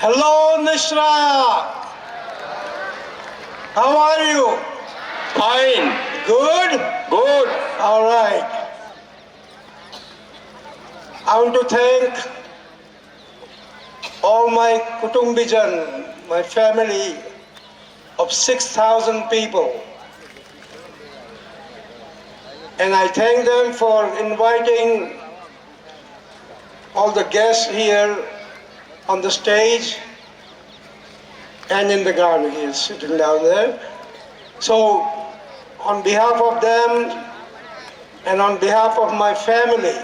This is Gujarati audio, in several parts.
Hello, Nishraya. How are you? Fine. Good? Good. All right. I want to thank all my Kutumbijan, my family of 6,000 people. And I thank them for inviting all the guests here on the stage and in the garden here, sitting down there. So, on behalf of them and on behalf of my family,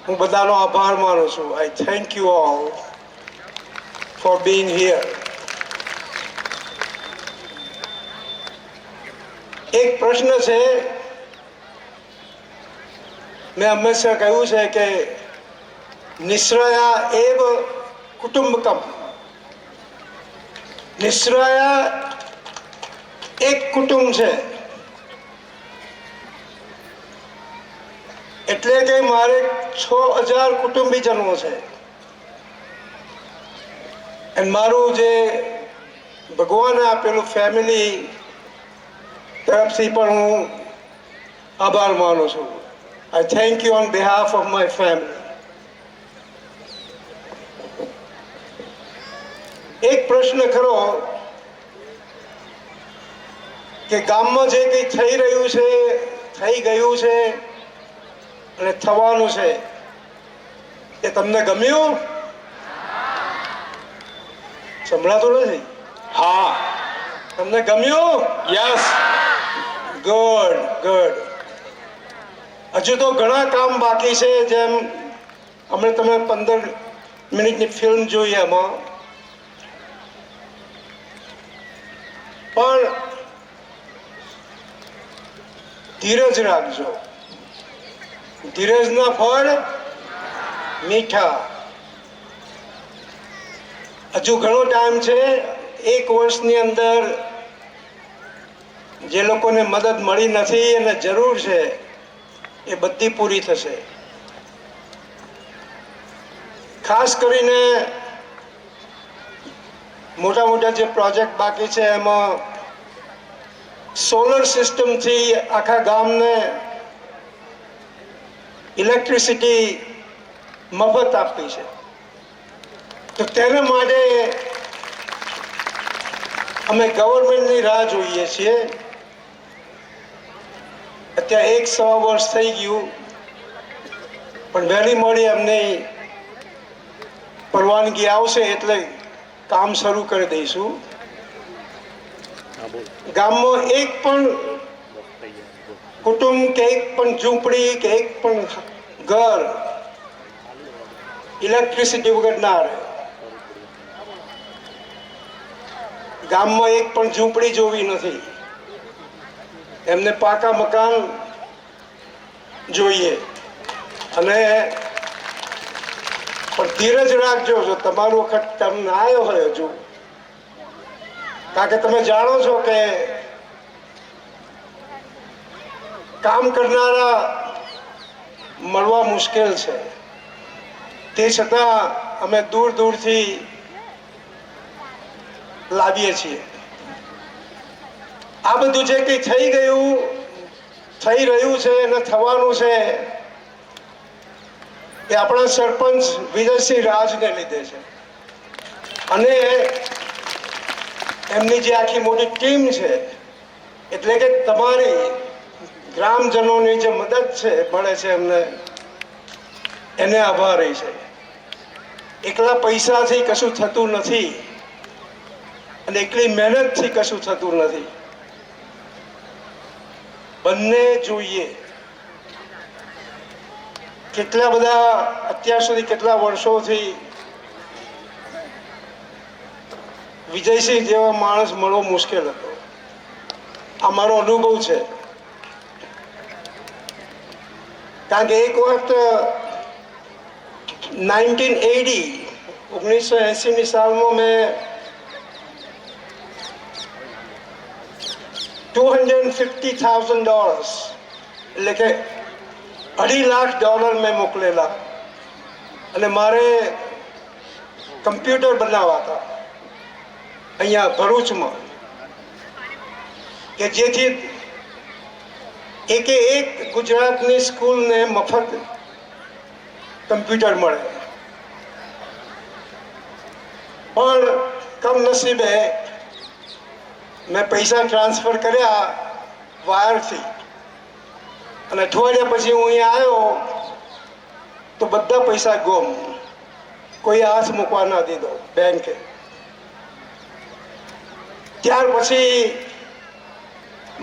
હું બધાનો આભાર માનું છું. I thank you all for being here. એક પ્રશ્ન છે, મેં હંમેશા કહ્યું છે કે નિશ્રયા એવ કુટુંબકમ. નિશ્રયા એક કુટુંબ છે. એટલે કે મારે 6,000 કુટુંબીજનો છે. અને મારું જે ભગવાને આપેલું ફેમિલી તરફથી પણ હું આભાર માનું છું. I thank you on behalf of my family. એક પ્રશ્ન ખરો કે ગામમાં જે કંઈ થઈ રહ્યું છે, થઈ ગયું છે અને થવાનું છે, એ તમને ગમ્યું? સંભળાતું નથી? હા. તમને ગમ્યું? યસ. Good good. હજુ તો ઘણા કામ બાકી છે. જેમ હમણાં તમે 15 મિનિટની ફિલ્મ જોઈ, એમાં પણ ધીરજ રાખજો. ધીરજના ફળ મીઠા. હજુ ઘણો ટાઈમ છે. 1 વર્ષની અંદર જે લોકોને મદદ મળી નથી અને જરૂર છે, એ બધી પૂરી થશે. ખાસ કરીને મોટા મોટા જે પ્રોજેક્ટ બાકી છે, એમાં સોલર સિસ્ટમથી આખા ગામને ઇલેક્ટ્રિસિટી મફત આપી છે. તો તેના માટે અમે ગવર્મેન્ટની રાહ જોઈએ છીએ. અત્યારે 1-1.25 વર્ષ થઈ ગયું, પણ વહેલી મોડી એમની પરવાનગી આવશે એટલે કામ શરૂ કરી દઈશું. ગામમાં એક પણ કુટુંબ કે એક પણ ઝૂંપડી કે એક પણ ઘર ઇલેક્ટ્રિસિટી વગર ના રહે. ગામમાં એક પણ ઝૂંપડી જોવી નથી. એમને પાકા મકાન જોઈએ. અને પણ ધીરજ રાખજો. જો તમારો વખત તમને આવ્યો હોય હજુ, કારણ કે તમે જાણો છો કે કામ કરનારા મળવા મુશ્કેલ છે. તે છતાં અમે દૂર દૂરથી લાવીએ છીએ. આ બધું જે કંઈ થઈ ગયું, થઈ રહ્યું છે અને થવાનું છે, એ આપણા સરપંચ વિજયસિંહ રાજને લીધે છે. અને એમની જે આખી મોટી ટીમ છે, એટલે કે તમારી ગ્રામજનોની જે મદદ છે, મળે છે એમને, એને આભારી છે. એકલા પૈસાથી કશું થતું નથી અને એકલી મહેનતથી કશું થતું નથી. બંને જોઈએ. કેટલા બધા અત્યાર સુધી કેટલા વર્ષોથી વિજયસિંહ જેવા માણસ મળવો મુશ્કેલ હતો. આ મારો અનુભવ છે. કારણ કે એક વખત 1980 સાલમાં મેં $250,000 એટલે કે $2.5 લાખ મેં મોકલેલા. અને મારે કમ્પ્યુટર બનાવાતા અહીંયા ભરૂચમાં, કે જેથી એકે એક ગુજરાતની સ્કૂલને મફત કમ્પ્યુટર મળે. પણ કમનસીબે મેં પૈસા ટ્રાન્સફર કર્યા વાયરથી, અને અઠવાડિયા પછી હું અહીંયા આવ્યો તો બધા પૈસા ગુમ. કોઈ હાથ મૂકવા ના દીધો બેંકે. ત્યાર પછી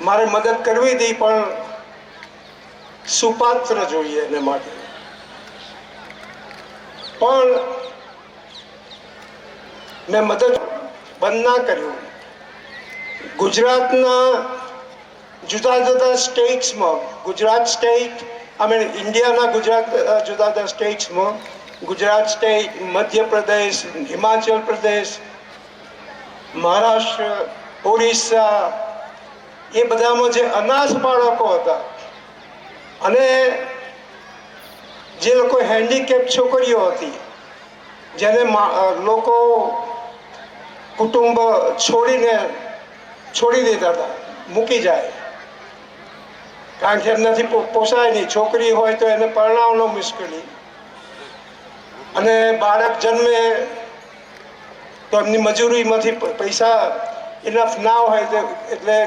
મારે મદદ કરવી હતી, પણ સુપાત્ર જોઈએ એને માટે. પણ મેં મદદ બંધ ના કર્યું. ગુજરાતના જુદા જુદા સ્ટેટ્સમાં, ગુજરાત સ્ટેટ ઇન્ડિયાના ગુજરાત જુદા જુદા સ્ટેટ્સમાં, ગુજરાત સ્ટેટ, મધ્યપ્રદેશ, હિમાચલ પ્રદેશ, મહારાષ્ટ્ર, ઓડિશા, એ બધામાં જે અનાથ બાળકો હતા અને જે લોકો હેન્ડીકેપ છોકરીઓ હતી, જેને લોકો કુટુંબ છોડી દેતા હતા, મૂકી જાય, કારણ કે એમનાથી પોસાય નહીં. છોકરી હોય તો એને પરણાવવાનો મુશ્કેલી, અને બાળક જન્મે તો એમની મજૂરીમાંથી પૈસા ઇનફ ના હોય તો એટલે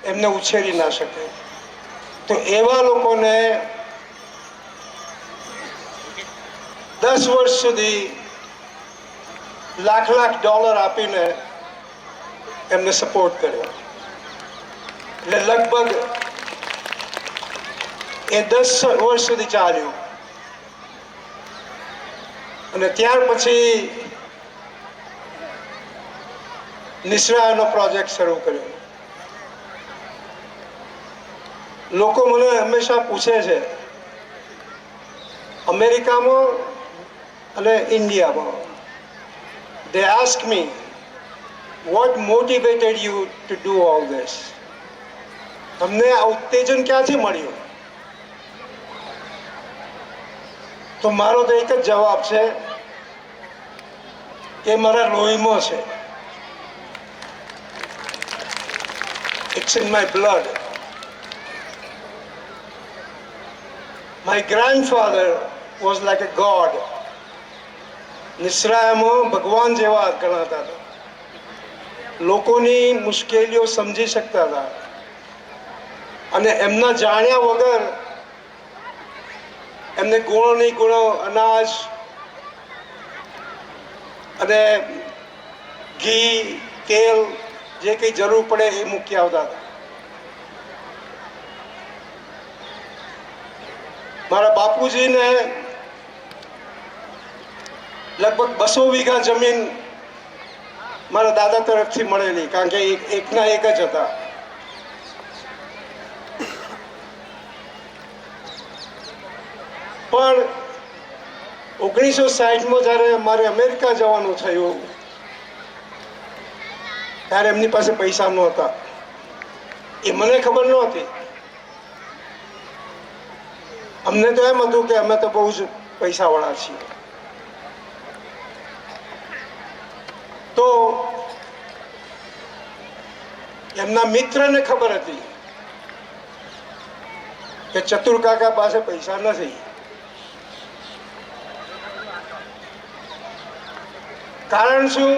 એમને ઉછેરી ના શકે. તો એવા લોકોને 10 વર્ષ સુધી લાખ લાખ ડોલર આપીને એમને સપોર્ટ કર્યો. એટલે લગભગ એ 10 વર્ષ સુધી ચાલ્યું. અને ત્યાર પછી નિસરાનો પ્રોજેક્ટ શરૂ કર્યો. લોકો મને હંમેશા પૂછે છે, અમેરિકામાં અને ઇન્ડિયામાં, they ask me, what motivated you to do all this? તમને આ ઉત્તેજન ક્યાંથી મળ્યું? તો મારો તો એક જ જવાબ છે કે મારા લોહીમાં છે. It's in my blood. My grandfather was like a god. નિસરાયમાં ભગવાન જેવા ગણાતા હતા. લોકોની મુશ્કેલીઓ સમજી શકતા હતા, અને એમના જાણ્યા વગર એમને ગુણો નહીં ગુણો, અનાજ અને ઘી, તેલ, જે કંઈ જરૂર પડે એ મૂકી આવતા હતા. મારા બાપુજીને લગભગ 200 વીઘા જમીન મારા દાદા તરફથી મળેલી, કારણ કે એકના એક જ હતા. પણ 1960માં જ્યારે મારે અમેરિકા જવાનું થયું ત્યારે એમની પાસે પૈસા નહોતા. એ મને ખબર નહોતી. અમને તો એમ હતું કે અમે તો બહુ જ પૈસાવાળા છીએ. તો એમના મિત્રને ખબર હતી કે ચતુર કાકા પાસે પૈસા નથી. કારણ શું?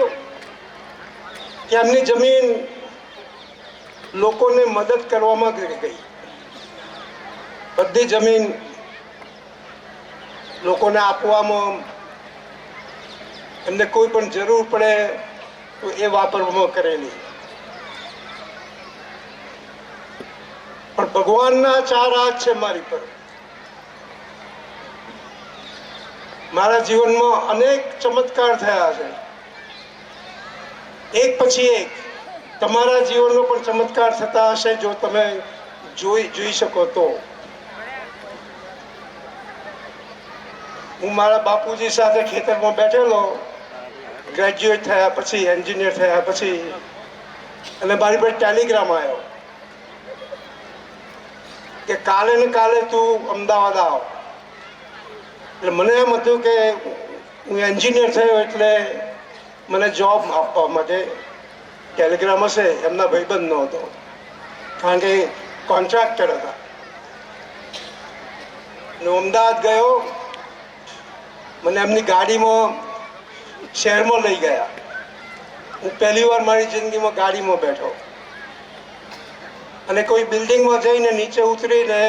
કે એમની જમીન લોકોને મદદ કરવામાં ગઈ. બધી જમીન લોકોને આપવામાં, એમને કોઈ પણ જરૂર પડે તો એ વાપરવામાં કરેલી. પણ ભગવાનના 4 હાથ છે મારી પર. મારા જીવનમાં અનેક ચમત્કાર થયા છે, એક પછી એક. તમારા જીવનનો પણ ચમત્કાર થતા હશે જો તમે જોઈ શકો તો. હું મારા બાપુજી સાથે ખેતરમાં બેઠેલો, ગ્રેજ્યુએટ થયા પછી, એન્જિનિયર થયા પછી, અને મારી પર ટેલિગ્રામ આવ્યો કે કાલે ને કાલે તું અમદાવાદ આવ. એટલે મને એમ હતું કે હું એન્જિનિયર થયો એટલે મને જોબ આપવા માટે ટેલિગ્રામ હશે એમના ભાઈબંધનો હતો, કારણ કે કોન્ટ્રાક્ટર હતા. હું અમદાવાદ ગયો, મને એમની ગાડીમાં શહેરમાં લઈ ગયા. હું પહેલી વાર મારી જિંદગીમાં ગાડીમાં બેઠો અને કોઈ બિલ્ડિંગમાં જઈને નીચે ઉતરીને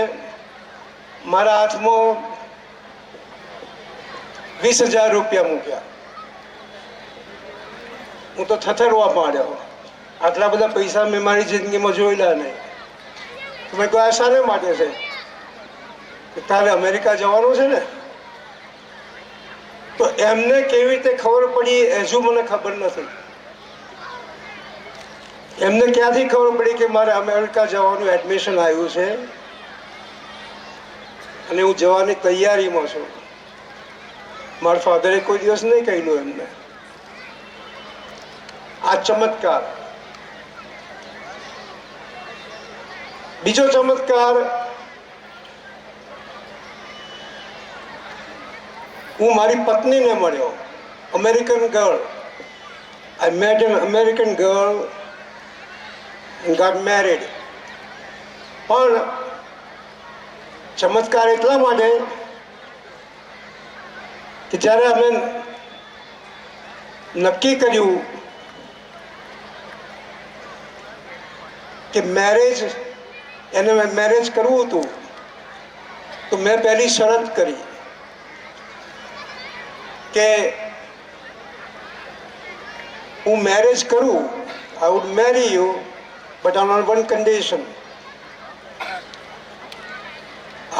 મારા હાથમાં 20,000 રૂપિયા મૂક્યા. હું તો થથરવા માંડ્યો. આટલા બધા પૈસા મેં મારી જિંદગીમાં જોયેલા નહીં. મેં કહ્યું, આ શાને માટે છે? કે તારે અમેરિકા જવાનું છે ને? તો એમને કેવી રીતે ખબર પડી હજુ મને ખબર નથી. એમને ક્યાંથી ખબર પડી કે મારે અમેરિકા જવાનું એડમિશન આવ્યું છે અને હું જવાની તૈયારીમાં છું? મારા ફાધરે કોઈ દિવસ નહીં કહ્યું એમને. આ ચમત્કાર. બીજો ચમત્કાર, હું મારી પત્નીને મળ્યો, American girl. I met an American girl and got married. પણ ચમત્કાર એટલા માટે કે જ્યારે અમે નક્કી કર્યું કે એને મેરેજ કરવું હતું, તો મેં પહેલી શરત કરી કે હું મેરેજ કરું, I would marry you, but on one condition.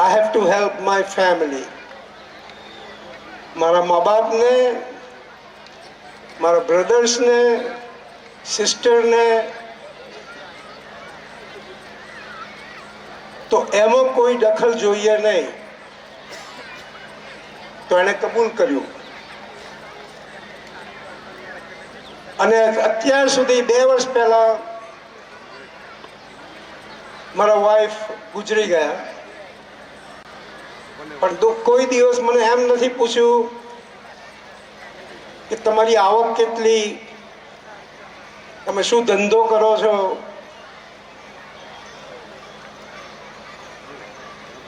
I have to help my family. મારા મા બાપને, મારા બ્રધર્સને, સિસ્ટરને, તો એમાં કોઈ દખલ જોઈએ નહીં. તો એણે કબૂલ કર્યું. અને અત્યાર સુધી 2 વર્ષ પહેલા મારા વાઈફ ગુજરી ગયા, પણ કોઈ દિવસ મને એમ નથી પૂછ્યું કે તમારી આવક કેટલી, તમે શું ધંધો કરો છો,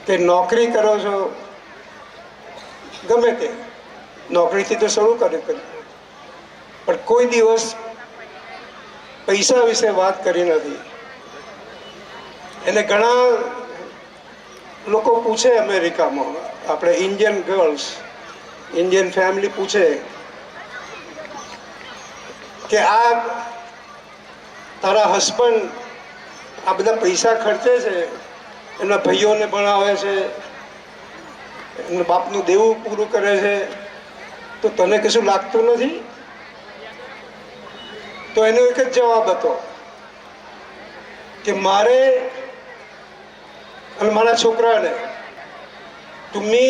કે નોકરી કરો છો. ગમે તે નોકરીથી તો શરૂ કર્યું, પણ કોઈ દિવસ પૈસા વિશે વાત કરી નથી. એને ઘણા લોકો પૂછે અમેરિકામાં, આપણે ઇન્ડિયન ગર્લ્સ, ઇન્ડિયન ફેમિલી પૂછે કે આ તારા હસબન્ડ આ બધા પૈસા ખર્ચે છે, એના ભાઈઓને ભણાવે છે, એમના બાપનું દેવું પૂરું કરે છે, તો તને કશું લાગતું નથી? તો એનો એક જ જવાબ હતો કે મારે અને મારા છોકરાને, to me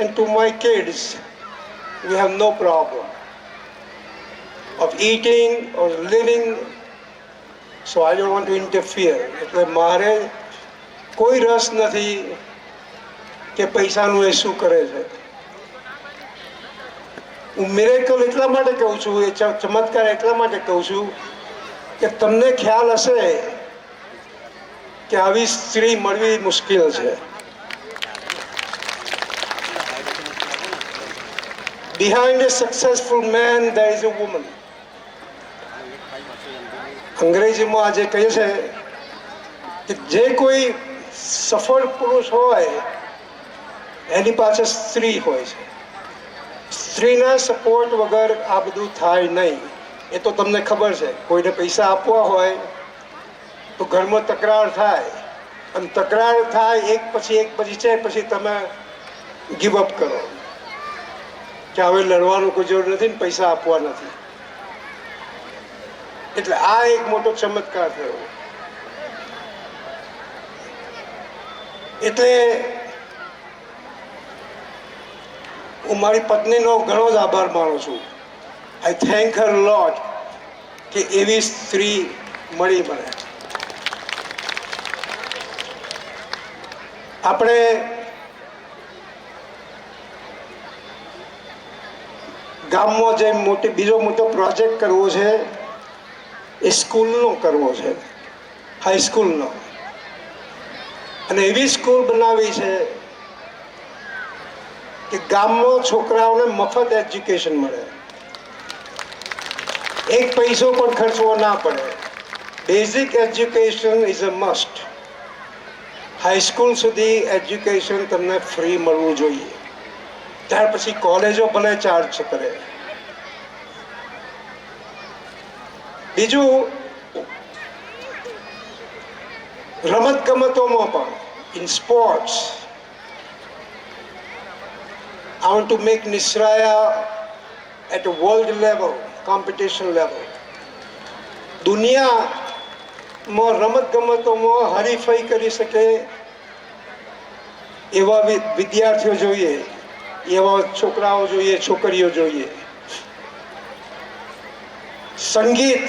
and to my kids, we have no problem of eating or living, so I don't want to interfere. એટલે મારે કોઈ રસ નથી કે પૈસાનું એ શું કરે છે. હું મિરેકલ એટલા માટે કહું છું, એ ચમત્કાર એટલા માટે કહું છું કે તમને ખ્યાલ હશે કે આવી સ્ત્રી મળવી મુશ્કેલ છે. Behind a successful man there is a woman. અંગ્રેજીમાં આજે કહે છે કે જે કોઈ સફળ પુરુષ હોય એની પાછળ સ્ત્રી હોય છે. સ્ત્રીના સપોર્ટ વગર આ બધું થાય નહીં. એ તો તમને ખબર છે. કોઈને પૈસા આપવા હોય તો ઘરમાં તકરાર થાય, અને તકરાર થાય એક પછી છે, પછી તમે ગીવ અપ કરો કે હવે લડવાનું કોઈ જરૂર નથી ને પૈસા આપવા નથી. એટલે આ એક મોટો ચમત્કાર થયો. એટલે હું મારી પત્નીનો ઘણો જ આભાર માનું છું. આઈ થેન્ક હર લોટ કે એવી સ્ત્રી મળી મને. આપણે ગામમાં જે બીજો મોટો પ્રોજેક્ટ કરવો છે એ સ્કૂલનો કરવો છે, હાઈસ્કૂલનો. અને એવી સ્કૂલ બનાવી છે કે ગામમાં છોકરાઓને મફત એજ્યુકેશન મળે, એક પૈસો પણ ખર્ચવો ના પડે. Basic education is a must. High school સુધી એજ્યુકેશન તમને ફ્રી મળવું જોઈએ. ત્યાર પછી કોલેજો ભલે ચાર્જ કરે. બીજું, રમત ગમતોમાં પણ, in sports, I want to make Nisraya at a world level, competition level. દુનિયામાં રમત ગમતોમાં હરીફાઈ કરી શકે એવા વિદ્યાર્થીઓ જોઈએ, એવા છોકરાઓ જોઈએ, છોકરીઓ જોઈએ. સંગીત,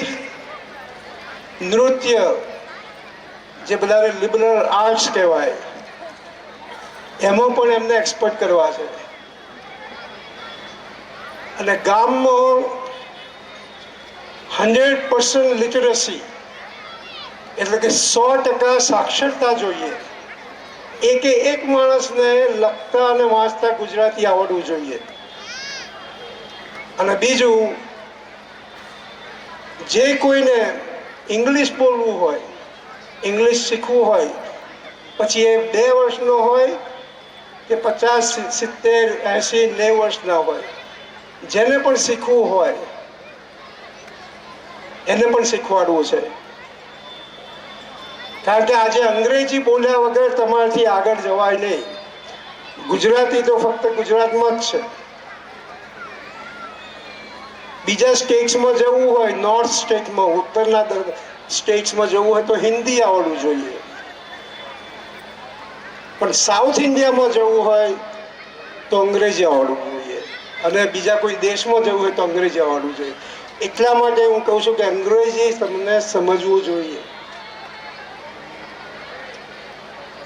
નૃત્ય, જે બધા લિબરલ આર્ટ્સ કહેવાય, એમાં પણ એમને એક્સપર્ટ કરવા છે. અને ગામમાં 100% લિટરસી, એટલે કે 100% સાક્ષરતા જોઈએ. એકે એક માણસને લખતા અને વાંચતા ગુજરાતી આવડવું જોઈએ. અને બીજું, જે કોઈને ઇંગ્લિશ બોલવું હોય, ઇંગ્લિશ શીખવું હોય, પછી એ 2 વર્ષનો હોય કે 50, 70, 80, 90 વર્ષના હોય, જેને પણ શીખવું હોય એને પણ શીખવાડવું છે. કારણ કે આજે અંગ્રેજી બોલ્યા વગર તમારાથી આગળ જવાય નહીં. ગુજરાતી તો ફક્ત ગુજરાતમાં જ છે. બીજા સ્ટેટ્સમાં જવું હોય, નોર્થ સ્ટેટમાં, ઉત્તરના સ્ટેટ્સમાં જવું હોય તો હિન્દી આવડવું જોઈએ. પણ સાઉથ ઇન્ડિયામાં જવું હોય તો અંગ્રેજી આવડવું જોઈએ. અને બીજા કોઈ દેશમાં જવું હોય તો અંગ્રેજી આવડવું જોઈએ. એટલા માટે હું કહું છું કે અંગ્રેજી તમને સમજવું જોઈએ.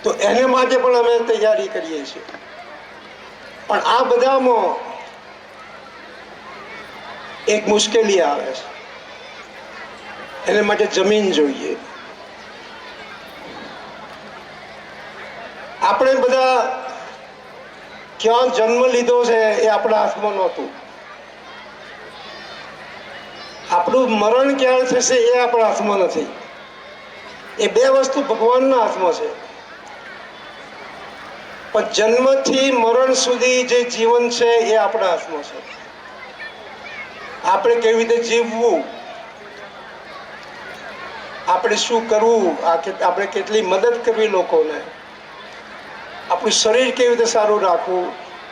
તો એને માટે પણ અમે તૈયારી કરીએ છીએ. પણ આ બધામાં એક મુશ્કેલી આવે છે. એને માટે જમીન જોઈએ. આપણે બધા ક્યાં જન્મ લીધો છે એ આપણા હાથમાં નહોતું. આપણું મરણ ક્યારે થશે એ આપણા હાથમાં નથી. એ 2 વસ્તુ ભગવાનના હાથમાં છે. પણ જન્મથી મરણ સુધી જે જીવન છે એ આપણા હાથમાં છે. આપણે કેવી રીતે જીવવું, આપણે શું કરવું, આપણે કેટલી મદદ કરવી લોકોને, આપણું શરીર કેવી રીતે સારું રાખવું,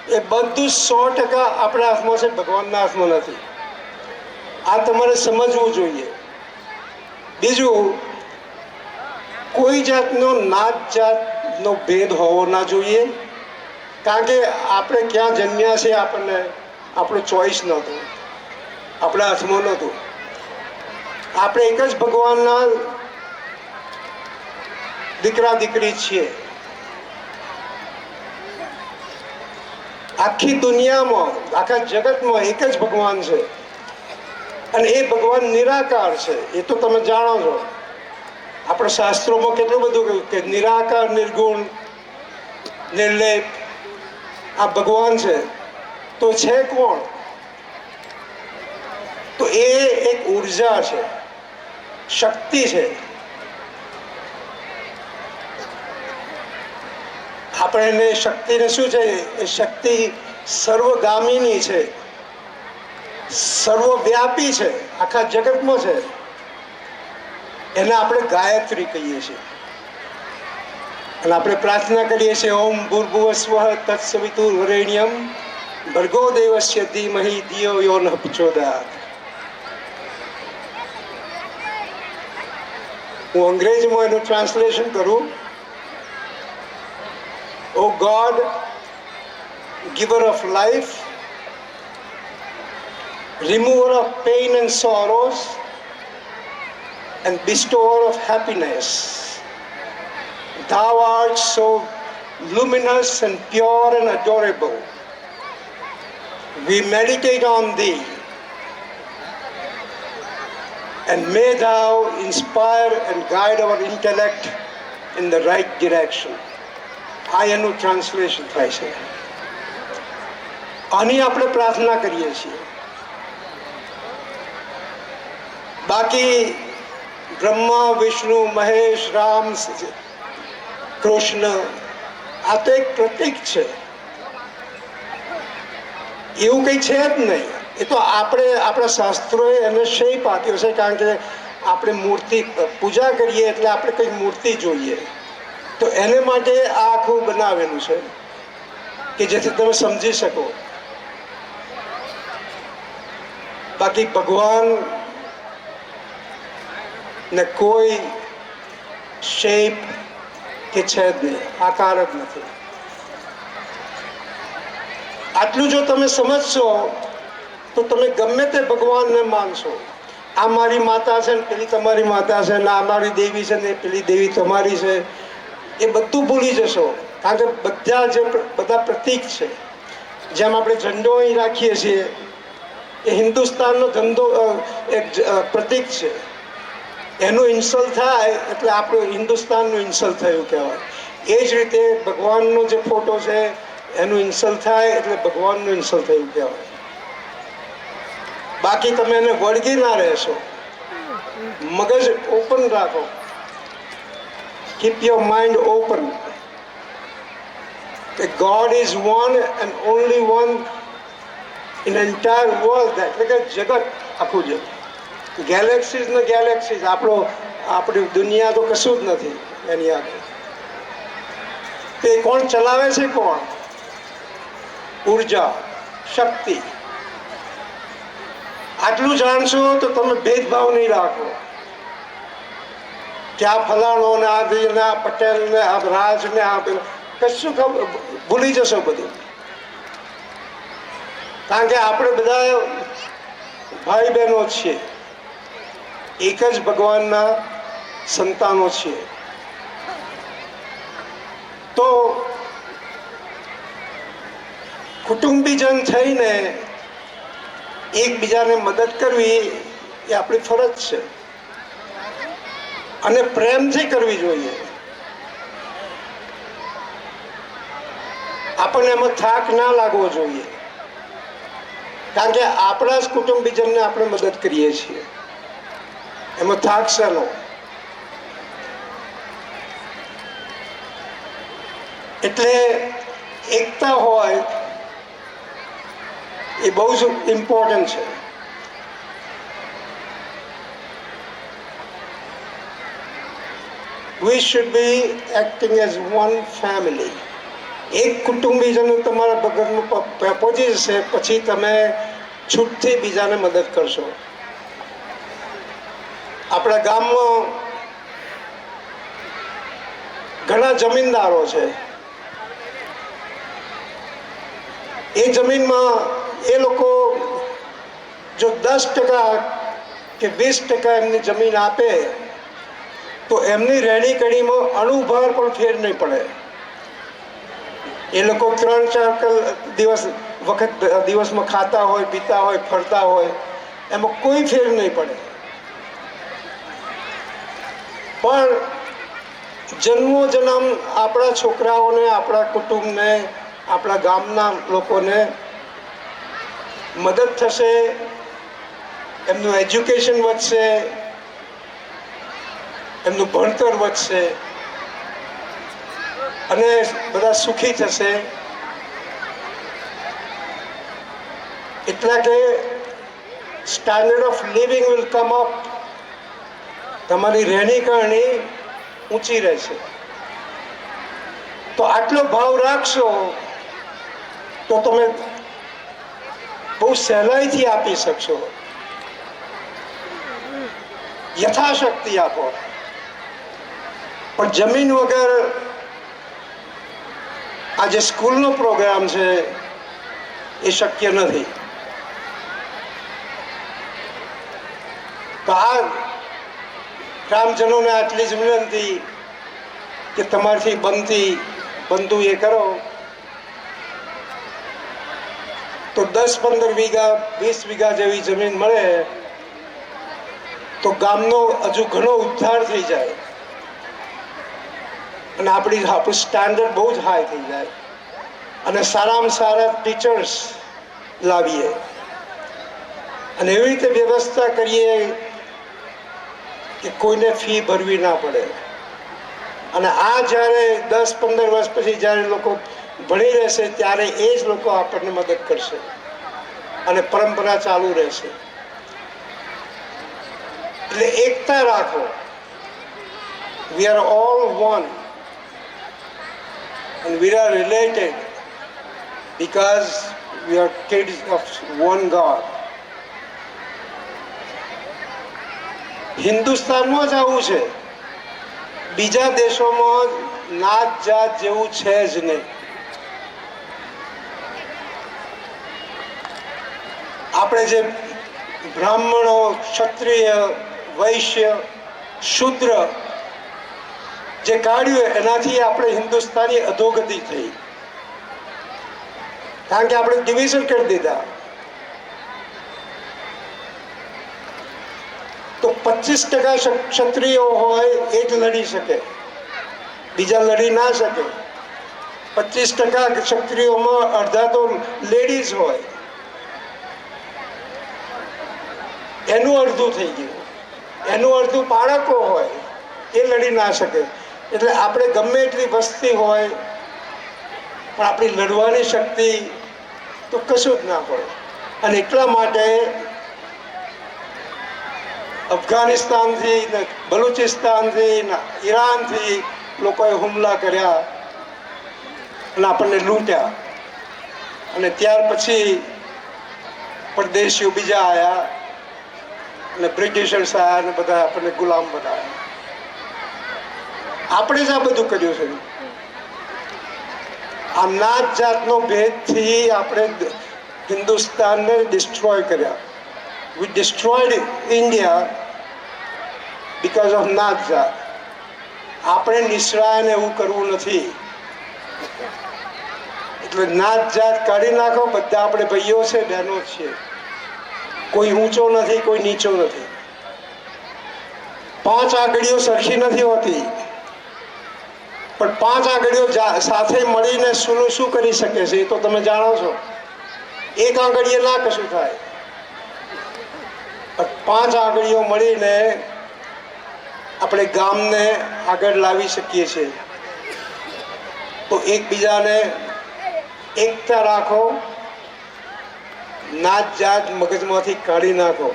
એ બધું 100% આપણા હાથમાં છે, ભગવાનના હાથમાં નથી. આ તમારે સમજવું જોઈએ. બીજું, કોઈ જાતનો નાત જાતનો ભેદ હોવો ના જોઈએ. કારણ કે આપણે ક્યાં જન્મ્યા છે આપણને આપણો ચોઈસ નહોતો, આપણા હાથમાં નહોતું. આપણે એક જ ભગવાનના દીકરા દીકરી છીએ. આખી દુનિયામાં, આખા જગતમાં એક જ ભગવાન છે. અને એ ભગવાન નિરાકાર છે. એ તો તમે જાણો છો. આપણા શાસ્ત્રોમાં કેટલું બધું કહ્યું કે નિરાકાર, નિર્ગુણ, નિર્લેપ આ ભગવાન છે. તો છે કોણ? તો એ એક ઉર્જા છે, શક્તિ છે. આપણે એને શક્તિને શું છે? એ શક્તિ સર્વગામિની છે, સર્વવ્યાપી છે, આખા જગતમાં છે. એને આપણે ગાયત્રી કહીએ છીએ. અને આપણે પ્રાર્થના કરીએ છીએ, ઓમ ભૂર્ભુવસ્વઃ તત્સવિતુર્વરેણ્યમ ભર્ગો દેવસ્ય ધીમહિ ધિયો યો નઃ પ્રચોદયાત. હું અંગ્રેજીમાં એનું ટ્રાન્સલેશન કરું. O God, giver of life, remover of pain and sorrows, and bestower of happiness, Thou art so luminous and pure and adorable. we meditate on thee, and may thou inspire and guide our intellect in the right direction. આ એનું ટ્રાન્સલેશન થાય છે. આની આપણે પ્રાર્થના કરીએ છીએ. બાકી બ્રહ્મા, વિષ્ણુ, મહેશ, રામ, કૃષ્ણ આ તો એક પ્રતીક છે, એવું કંઈ છે જ નહીં. એ તો આપણે આપણા શાસ્ત્રોએ એને શેપ આપ્યો છે, કારણ કે આપણે મૂર્તિ પૂજા કરીએ એટલે આપણે કંઈક મૂર્તિ જોઈએ, તો એને માટે આ આખું બનાવેલું છે કે જેથી તમે સમજી શકો. બાકી ભગવાન ને કોઈ શેપ કે છે જ નહીં, આકાર જ નથી. આટલું જો તમે સમજશો તો તમે ગમે તે ભગવાનને માનશો. આ મારી માતા છે ને પેલી તમારી માતા છે ને આ મારી દેવી છે ને પેલી દેવી તમારી છે, એ બધું ભૂલી જશો. કારણ કે બધા પ્રતીક છે. જેમ આપણે ઝંડો અહીં રાખીએ છીએ, એ હિન્દુસ્તાનનો એક પ્રતીક છે. એનું ઇન્સલ્ટ થાય એટલે આપણું હિન્દુસ્તાનનું ઇન્સલ્ટ થયું કહેવાય. એ જ રીતે ભગવાનનો જે ફોટો છે એનું ઇન્સલ્ટ થાય એટલે ભગવાનનું ઇન્સલ્ટ થયું કહેવાય. બાકી તમે એને વળગી ના રહેશો. મગજ ઓપન રાખો. Keep your mind open. That God is one and only one in the entire world. એટલે કે જગત આખું છે. ગેલેક્સીઝ ને ગેલેક્સીઝ, આપણી દુનિયા તો કશું જ નથી એની આગળ. તે કોણ ચલાવે છે? કોણ? ઉર્જા, શક્તિ. આટલું જાણશો તો તમે ભેદભાવ નહીં રાખો કે આ ફલાણો ને આ પટેલ ને આ રાજ ને આ કશું ભૂલી જશો બધું. કારણ કે આપણે બધા ભાઈ બહેનો છીએ, એક જ ભગવાનના સંતાનો છીએ. તો કુટુંબીજન થઈને એકબીજાને મદદ કરવી એ આપણી ફરજ છે, અને પ્રેમથી કરવી જોઈએ. આપણને એમાં થાક ના લાગવો જોઈએ, કારણ કે આપણા જ કુટુંબીજનને આપણે મદદ કરીએ છીએ. એમાં થાક શેનો? એટલે એકતા હોય એ બહુ જ ઇમ્પોર્ટન્ટ છે. We should be acting as one family. એક કુટુંબીજનો તમારા બગલમાં પહોંચી જશે પછી તમે છૂટથી બીજાને મદદ કરશો. આપણા ગામમાં ઘણા જમીનદારો છે. એ જમીનમાં એ લોકો જો 10% કે 20% એમની જમીન આપે તો એમની રહેણી કણીમાં અણુભર પણ ફેર નહીં પડે. એ લોકો 3-4 દિવસમાં ખાતા હોય, પીતા હોય, ફરતા હોય, એમાં કોઈ ફેર નહીં પડે. પણ જન્મોજન્મ આપણા છોકરાઓને, આપણા કુટુંબને, આપણા ગામના લોકોને મદદ થશે, એમનું એજ્યુકેશન વધશે, એમનું ભણતર વધશે અને બધા સુખી થશે. એટલા કે standard of living will come up. તમારી રહેણી કરણી ઊંચી રહેશે. તો આટલો ભાવ રાખશો તો તમે બહુ સહેલાઈથી આપી શકશો. યથાશક્તિ આપો. પણ જમીન વગર આ જે સ્કૂલનો પ્રોગ્રામ છે એ શક્ય નથી. તો આ ગ્રામજનોને આટલી જ વિનંતી કે તમારાથી બનતું એ કરો. તો 10-15 વીઘા 20 વીઘા જેવી જમીન મળે તો ગામનો હજુ ઘણો ઉદ્ધાર થઈ જાય અને આપણું સ્ટાન્ડર્ડ બહુ જ હાઈ થઈ જાય અને સારામાં સારા ટીચર્સ લાવીએ અને એવી રીતે વ્યવસ્થા કરીએ કે કોઈને ફી ભરવી ના પડે. અને આ જ્યારે 10-15 વર્ષ પછી જ્યારે લોકો ભણી રહેશે ત્યારે એ જ લોકો આપણને મદદ કરશે અને પરંપરા ચાલુ રહેશે. એટલે એકતા રાખો. We are all one and we are related because we are kids of one God. હિન્દુસ્તાનમાં જ આવું છે, બીજા દેશોમાં નાત જાત જેવું છે જ નહીં. આપણે જે બ્રાહ્મણો, ક્ષત્રિય, વૈશ્ય, શૂદ્ર જે કાઢ્યું એનાથી આપણે હિન્દુસ્તાની અધોગતિ થઈ, કારણ કે આપણે ડિવિઝન કરી દીધા. તો 25% ક્ષત્રિયો હોય એ જ લડી શકે, બીજા લડી ના શકે. 25% ક્ષત્રિયોમાં અડધા તો લેડીઝ હોય, એનું અડધું થઈ ગયું. એનું અડધું બાળકો હોય, એ લડી ના શકે. એટલે આપણે ગમે એટલી વસ્તી હોય પણ આપણી લડવાની શક્તિ તો કશું જ ના પડે. અને એટલા માટે અફઘાનિસ્તાનથી ને બલુચિસ્તાનથી ને ઈરાનથી લોકોએ હુમલા કર્યા અને આપણને લૂંટ્યા. અને ત્યાર પછી પરદેશીઓ બીજા આવ્યા અને બ્રિટિશર્સ આવ્યા અને બધા આપણને ગુલામ બનાવ્યા. આપણે જ આ બધું કર્યું છે. આ નાત જાતનો ભેદથી આપણે હિન્દુસ્તાનને ડિસ્ટ્રોય કર્યા. We destroyed India because of નાત જાત. આપણે નિસરાયને એવું કરવું નથી. એટલે નાત જાત કાઢી નાખો. બધા આપણે ભાઈઓ છે, બહેનો છીએ. કોઈ ઊંચો નથી, કોઈ નીચો નથી. 5 આંગળીઓ સરખી નથી હોતી, પણ 5 આંગળીઓ સાથે મળીને શું કરી શકે છે એ તો તમે જાણો છો. એક આંગળીએ ના કશું થાય, પણ 5 આંગળીઓ મળીને આપણે ગામને આગળ લાવી શકીએ છીએ. તો એકબીજાને એકતા રાખો, નાત જાત મગજમાંથી કાઢી નાખો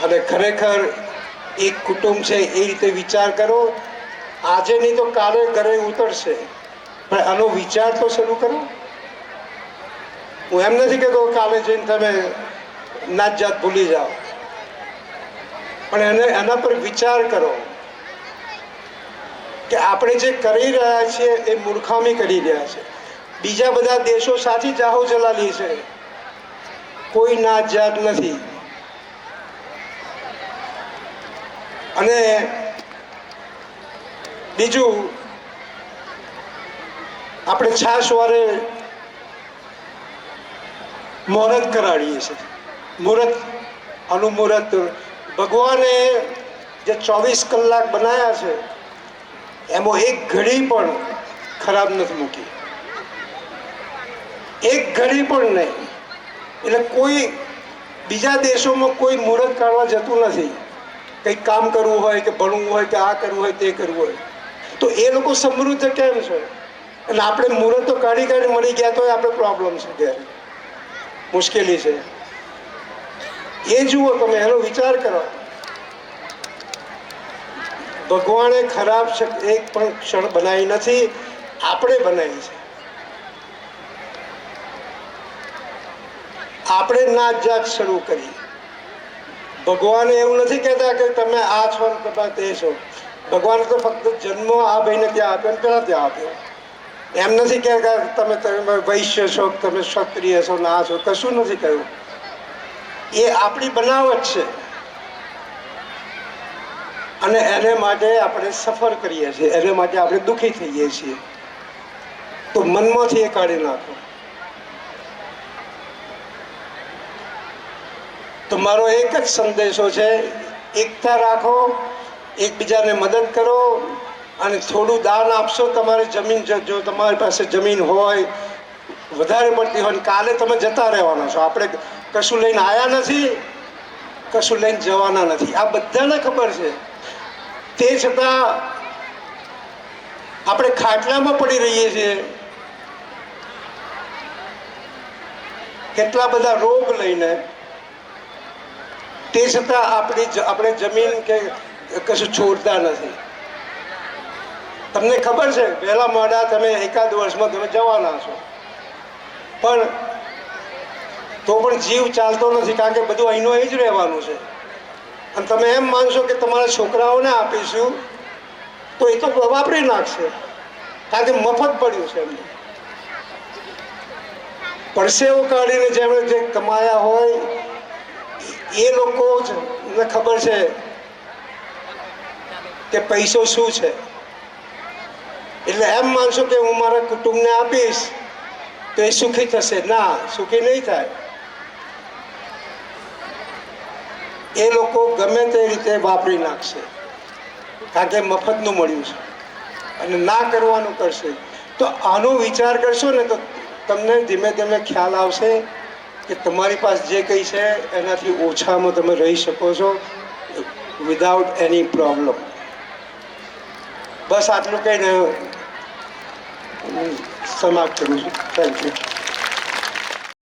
અને ખરેખર એક કુટુંબ છે એ રીતે વિચાર કરો. આજે નહીં તો કાલે ઘરે ઉતરશે, પણ આનો વિચાર તો શરૂ કરો. હું એમ નથી કહેતો કાલે જઈને તમે નાત જાત ભૂલી જાઓ, પણ એના પર વિચાર કરો કે આપણે જે કરી રહ્યા છીએ એ મૂર્ખામી કરી રહ્યા છે. બીજા બધા દેશો સાચી જાહો જલાલી છે, કોઈ નાત જાત નથી. અને બીજું, આપણે છાશ વારે મુહૂર્ત કરાડીએ છીએ. મુહૂર્ત, આનું મુહૂર્ત ભગવાને જે 24 કલાક બનાવ્યા છે એમાં એક ઘડી પણ ખરાબ નથી મૂકી, એક ઘડી પણ નહીં. એટલે કોઈ બીજા દેશોમાં કોઈ મુહૂર્ત કાઢવા જતું નથી. કંઈક કામ કરવું હોય કે ભણવું હોય કે આ કરવું હોય તે કરવું હોય, તો એ લોકો સમૃદ્ધ કેમ છે? અને આપણે મુહૂર્તો કાઢી મળી ગયા તો આપણે પ્રોબ્લેમ છે, ત્યારે મુશ્કેલી છે. એ જુઓ તમે, એનો વિચાર કરો. ભગવાને ખરાબ એક પણ ક્ષણ બનાવી નથી, આપણે બનાવી છે. આપણે નાત જાત શરૂ કરી. ભગવાને એવું નથી કહેતા કે તમે આ છો ને તમે તે છો. ભગવાને તો ફક્ત જન્મ આ ભાઈને ત્યાં આપ્યો ને પેલા ત્યાં આપ્યો. એમ નથી કહેતા તમે વૈશ્ય છો, તમે ક્ષત્રિય છો ને આ છો, કશું નથી કહ્યું. એ આપણી બનાવટ છે અને એને માટે આપણે સફર કરીએ છીએ, એને માટે આપણે દુઃખી થઈએ છીએ. તો મનમાંથી એ કાઢી નાખો. તો મારો એક જ સંદેશો છે, એકતા રાખો, એકબીજાને મદદ કરો અને થોડું દાન આપશો. તમારી જમીન જો તમારી પાસે જમીન હોય વધારે પડતી હોય, કાલે તમે જતા રહેવાના છો. આપણે કશું લઈને આવ્યા નથી, કશું લઈને જવાના નથી, આ બધાને ખબર છે. તે છતાં આપણે ખાટલામાં પડી રહીએ છીએ, કેટલા બધા રોગ લઈને. તે છતાં આપણે જમીન કે કશું છોડતા નથી. તમને ખબર છે વહેલા મોડા તમે એકાદ વર્ષમાં તમે જવાના છો, પણ તો પણ જીવ ચાલતો નથી, કારણ કે બધું અહીંનો અહીં જ રહેવાનું છે. અને તમે એમ માનશો કે તમારા છોકરાઓને આપીશું તો એ તો વાપરી નાખશે, કારણ કે મફત પડ્યું છે એમને. પરસેવો કાઢીને જેમણે જે કમાયા હોય એ લોકો જ ને ખબર છે કે પૈસો શું છે. એટલે એમ માનશો કે હું મારા કુટુંબને આપીશ તો એ સુખી થશે. ના, સુખી નહીં થાય. એ લોકો ગમે તે રીતે વાપરી નાખશે, કારણ કે મફતનું મળ્યું છે અને ના કરવાનું કરશે. તો આનો વિચાર કરશો ને તો તમને ધીમે ધીમે ખ્યાલ આવશે કે તમારી પાસે જે કંઈ છે એનાથી ઓછામાં તમે રહી શકો છો વિધાઉટ એની પ્રોબ્લેમ. બસ આટલું કહીને સમાપ્ત કરું છું. Thank you.